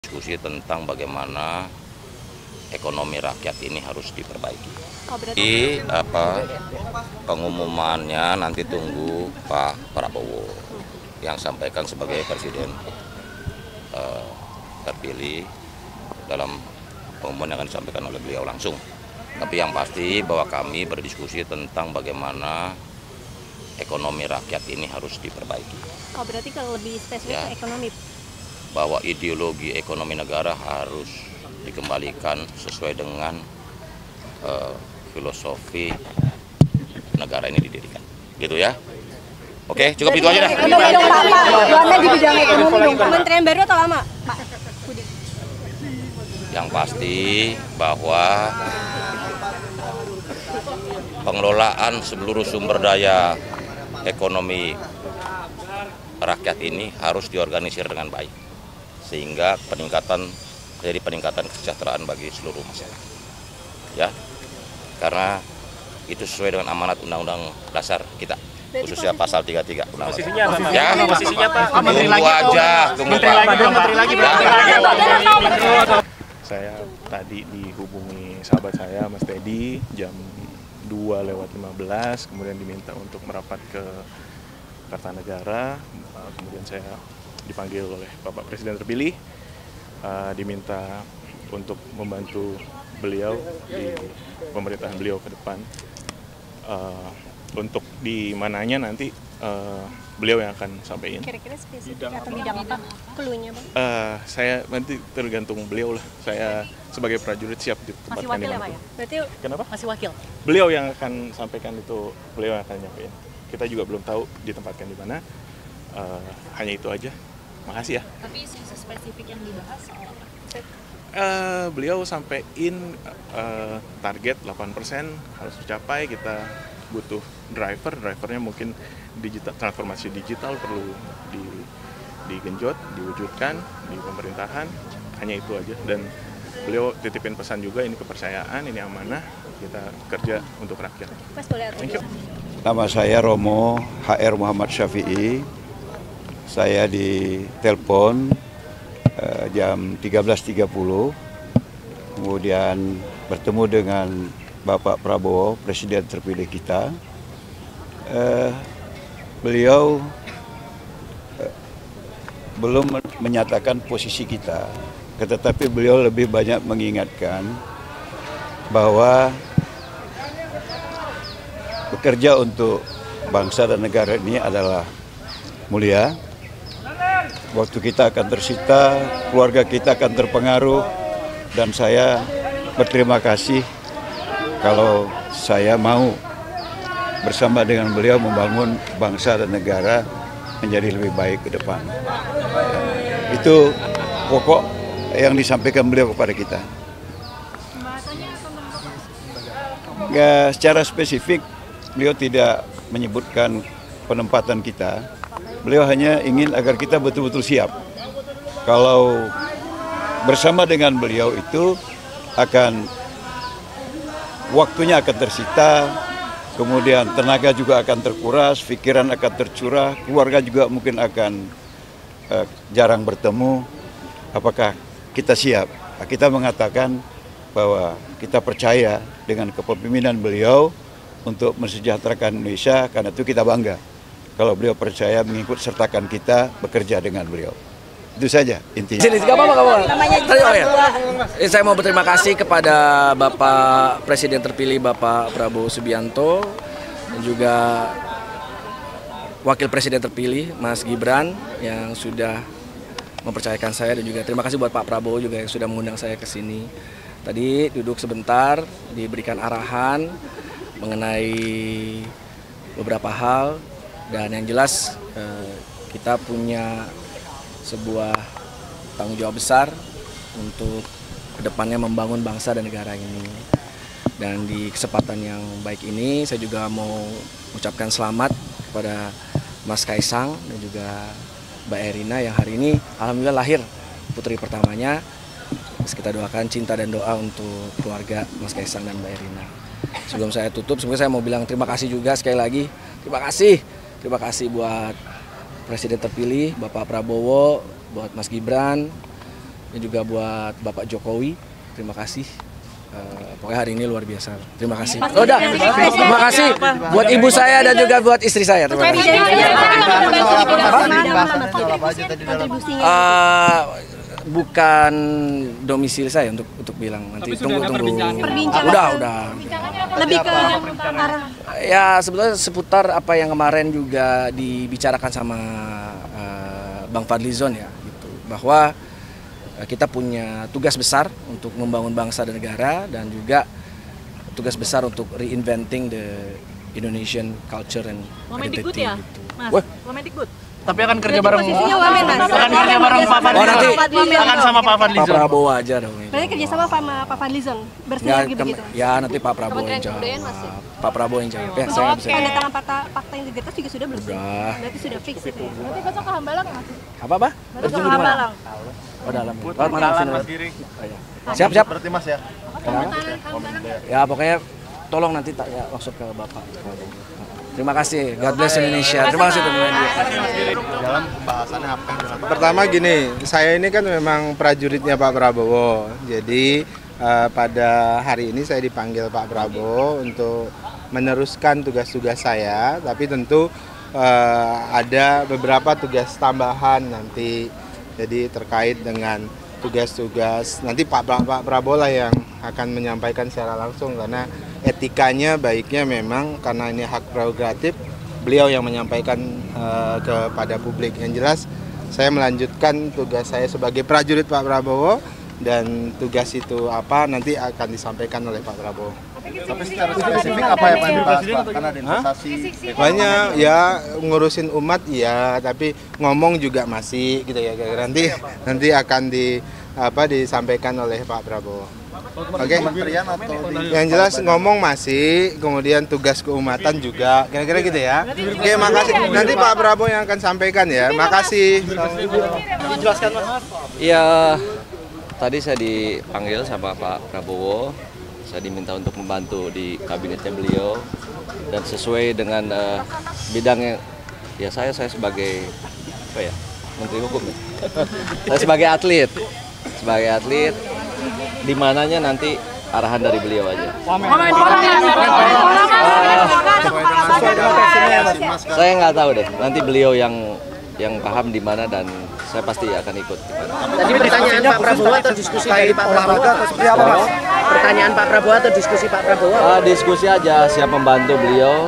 Diskusi tentang bagaimana ekonomi rakyat ini harus diperbaiki. Pengumumannya nanti tunggu Pak Prabowo yang sampaikan sebagai presiden terpilih dalam pengumuman yang akan disampaikan oleh beliau langsung. Tapi yang pasti bahwa kami berdiskusi tentang bagaimana ekonomi rakyat ini harus diperbaiki. Oh, berarti kalau lebih spesifik ke ekonomi? Bahwa ideologi ekonomi negara harus dikembalikan sesuai dengan filosofi negara ini didirikan. Gitu ya. Oke, cukup itu aja dah. Di bidang ekonomi, kementerian baru atau lama, Pak Budi? Yang pasti bahwa pengelolaan seluruh sumber daya ekonomi rakyat ini harus diorganisir dengan baik, sehingga peningkatan kesejahteraan bagi seluruh masyarakat. Ya, karena itu sesuai dengan amanat Undang-Undang Dasar kita, khususnya pasal 33 Undang-Undang. Posisinya apa, Pak? Ya, Posisinya Pak? Tunggu aja, tunggu Pak. Saya tadi dihubungi sahabat saya, Mas Teddy, jam 2:15, kemudian diminta untuk merapat ke Kartanegara, kemudian saya dipanggil oleh Bapak Presiden terpilih, diminta untuk membantu beliau di pemerintahan beliau ke depan. Untuk di mananya nanti beliau yang akan sampaikan. Kira-kira spesifik atau bidang apa cluenya, Bang? Saya nanti tergantung beliau lah. Saya sebagai prajurit siap ditempatkan. Masih wakil ya, Pak ya? Berarti kenapa? masih wakil? Beliau yang akan sampaikan itu, beliau yang akan nyampein. Kita juga belum tahu ditempatkan di mana. Hanya itu aja. Makasih ya. Tapi isu spesifik yang dibahas soal apa? Beliau sampaikan target 8% harus dicapai. Kita butuh drivernya mungkin transformasi digital perlu digenjot, diwujudkan di pemerintahan. Hanya itu aja. Dan beliau titipin pesan juga, ini kepercayaan, ini amanah, kita kerja untuk rakyat. Mas, boleh Thank you. Nama saya Romo HR Muhammad Syafi'i. Saya ditelepon jam 13.30, kemudian bertemu dengan Bapak Prabowo, Presiden terpilih kita. Beliau belum menyatakan posisi kita, tetapi beliau lebih banyak mengingatkan bahwa bekerja untuk bangsa dan negara ini adalah mulia. Waktu kita akan tersita, keluarga kita akan terpengaruh, dan saya berterima kasih kalau saya mau bersama dengan beliau membangun bangsa dan negara menjadi lebih baik ke depan. Itu pokok yang disampaikan beliau kepada kita. Ya, secara spesifik beliau tidak menyebutkan penempatan kita. Beliau hanya ingin agar kita betul-betul siap. Kalau bersama dengan beliau itu waktunya akan tersita, kemudian tenaga juga akan terkuras, pikiran akan tercurah, keluarga juga mungkin akan jarang bertemu. Apakah kita siap? Kita mengatakan bahwa kita percaya dengan kepemimpinan beliau untuk mensejahterakan Indonesia, karena itu kita bangga kalau beliau percaya mengikut sertakan kita bekerja dengan beliau. Itu saja intinya. Saya mau berterima kasih kepada Bapak Presiden terpilih Bapak Prabowo Subianto dan juga Wakil Presiden terpilih Mas Gibran yang sudah mempercayakan saya, dan juga terima kasih buat Pak Prabowo juga yang sudah mengundang saya ke sini. Tadi duduk sebentar, diberikan arahan mengenai beberapa hal, dan yang jelas kita punya sebuah tanggung jawab besar untuk kedepannya membangun bangsa dan negara ini. Dan di kesempatan yang baik ini saya juga mau ucapkan selamat kepada Mas Kaisang dan juga Mbak Erina yang hari ini alhamdulillah lahir putri pertamanya. Kita doakan cinta dan doa untuk keluarga Mas Kaisang dan Mbak Erina. Sebelum saya tutup, sebenarnya saya mau bilang terima kasih juga sekali lagi. Terima kasih buat Presiden terpilih Bapak Prabowo, buat Mas Gibran, dan juga buat Bapak Jokowi. Terima kasih. Pokoknya hari ini luar biasa. Terima kasih. Udah. Terima kasih buat ibu saya dan juga buat istri saya. Terima kasih. Bukan domisili saya untuk bilang nanti tunggu. Udah. Lebih ke arah Ya sebetulnya seputar apa yang kemarin juga dibicarakan sama Bang Fadlizon ya, gitu. Bahwa kita punya tugas besar untuk membangun bangsa dan negara dan juga tugas besar untuk reinventing the Indonesian culture and identity. ya, gitu. Mas? Wamendikbud. Tapi akan kerja bareng. posisinya wamen, Mas. Akan kerja bareng Pak Fadlizon. nanti Akan sama Pak Pak Fadlizon. Prabowo aja dong. Berarti kerjasama sama Pak Fadlizon bersinergi begitu. Ya nanti Pak Prabowo yang jawab. Pak Prabowo yang jawab. Ya, saya nggak bisa. Tanda tangan fakta integritas juga sudah belum? Udah. Berarti sudah fix itu ya. Nanti besok ke Hambalang ya, Mas? Apa? Besok ke Hambalang. Oh dalam. Mana sini? Siap. Berarti Mas ya. Ya pokoknya tolong nanti ya maksud ke Bapak. Terima kasih. God bless Indonesia. Terima kasih teman-teman. Dalam pembahasannya apa yang dilakukan? Pertama gini, saya ini kan memang prajuritnya Pak Prabowo. Jadi pada hari ini saya dipanggil Pak Prabowo untuk meneruskan tugas-tugas saya. Tapi tentu ada beberapa tugas tambahan nanti. Jadi terkait dengan tugas-tugas nanti Pak Prabowo lah yang akan menyampaikan secara langsung karena etikanya baiknya memang karena ini hak prerogatif beliau yang menyampaikan kepada publik. Yang jelas saya melanjutkan tugas saya sebagai prajurit Pak Prabowo dan tugas itu apa nanti akan disampaikan oleh Pak Prabowo. Tapi secara spesifik apa yang dibahas Pak? Karena ada investasi. Banyak ya ngurusin umat ya, tapi ngomong juga masih gitu ya. Nanti akan disampaikan oleh Pak Prabowo. Oke. Kementerian atau Yang jelas ngomong masih, kemudian tugas keumatan juga, kira-kira gitu ya. Oke, makasih. Nanti Pak Prabowo yang akan sampaikan ya. Makasih. Dijelaskan Mas. Iya, tadi saya dipanggil sama Pak Prabowo. Saya diminta untuk membantu di kabinetnya beliau dan sesuai dengan bidangnya. Ya saya sebagai apa ya, Menteri Hukum ya. Saya sebagai atlet, di mananya nanti arahan dari beliau aja. Saya nggak tahu deh. Nanti beliau yang paham di mana dan saya pasti akan ikut. Tadi pertanyaan Pak Prabowo atau diskusi dari Pak Prabowo atau seperti apa Mas? Pertanyaan Pak Prabowo atau diskusi Pak Prabowo? Diskusi aja, siap membantu beliau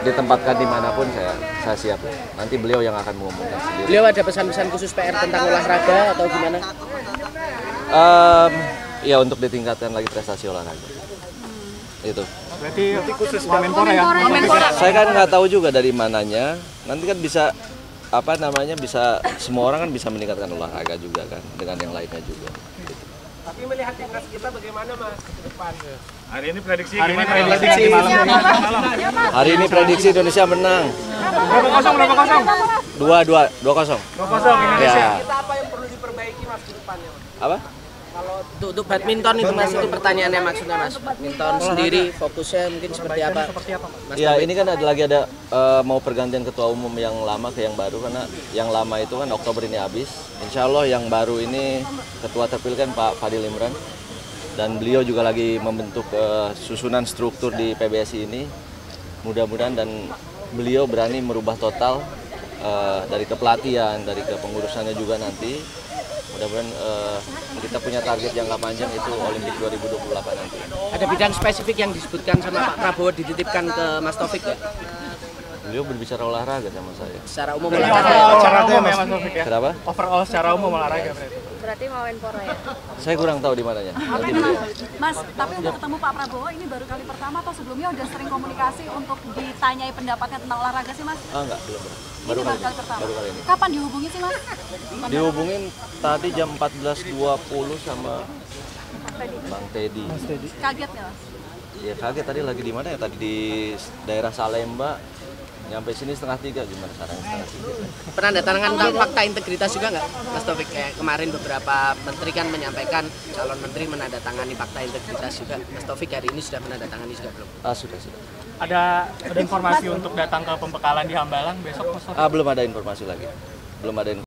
ditempatkan dimanapun saya siap. Nanti beliau yang akan mengumumkan sendiri. Beliau ada pesan-pesan khusus PR tentang olahraga atau gimana? Ya untuk ditingkatkan lagi prestasi olahraga. Itu. Berarti khusus Wamenpora ya? Saya kan nggak tahu juga dari mananya. Nanti kan bisa bisa semua orang kan bisa meningkatkan olahraga juga kan dengan yang lainnya juga. Tapi melihat timnas kita bagaimana Mas ke depan? Hari ini prediksi Hari ini prediksi Indonesia menang. Berapa 2-0. 2-0 Indonesia. Ya. Kita apa yang perlu diperbaiki Mas ke depannya? Apa? Kalau untuk badminton itu Mas, itu pertanyaannya maksudnya Mas. Badminton sendiri fokusnya mungkin seperti apa? Mas Ya ini kan ada mau pergantian ketua umum yang lama ke yang baru karena yang lama itu kan Oktober ini habis. Insya Allah yang baru ini ketua terpilih kan Pak Fadil Imran dan beliau juga lagi membentuk susunan struktur di PBSI ini. Mudah-mudahan dan beliau berani merubah total dari kepelatihan, dari kepengurusannya juga nanti. Mudah-mudahan kita punya target jangka panjang itu Olimpik 2028 nanti. Ada bidang spesifik yang disebutkan sama Pak Prabowo dititipkan ke Mas Taufik ya? Beliau berbicara olahraga sama saya. Secara umum Secara umum ya Mas Taufik ya. Kenapa? Overall secara umum olahraga berarti. Berarti mau Menpora ya? Saya kurang tahu di mananya. Nanti beliau. Mas, tapi untuk ketemu Pak Prabowo ini baru kali pertama atau sebelumnya udah sering komunikasi untuk ditanyai pendapatnya tentang olahraga sih Mas? Enggak, belum. Baru kali pertama. Baru kali ini. Kapan dihubungi sih Mas? Dihubungin tadi jam 14.20 sama Bang Teddy. Kaget nggak Mas? Ya kaget tadi lagi di mana ya? Tadi di daerah Salemba. Nyampe sini 2:30 gimana sekarang 2:30. penandatangan tentang fakta integritas juga nggak Mas Taufik? Kayak kemarin beberapa menteri kan menyampaikan calon menteri menandatangani fakta integritas juga. Mas Taufik hari ini sudah menandatangani juga belum? Sudah. Ada informasi untuk datang ke pembekalan di Hambalang besok Mas Taufik? Belum ada informasi lagi. Belum ada